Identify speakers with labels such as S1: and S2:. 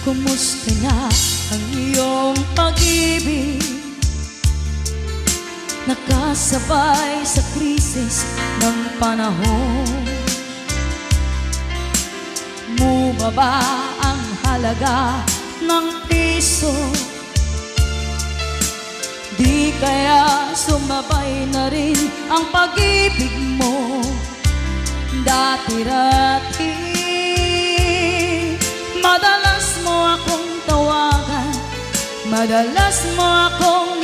S1: Kumusta na ang iyong pag-ibig? Nakasabay sa krisis ng panahon. Bumaba ang halaga ng piso. Di kaya sumabay na rin ang pag-ibig mo? Dati-dati madalas mo akong tawagan, madalas mo akong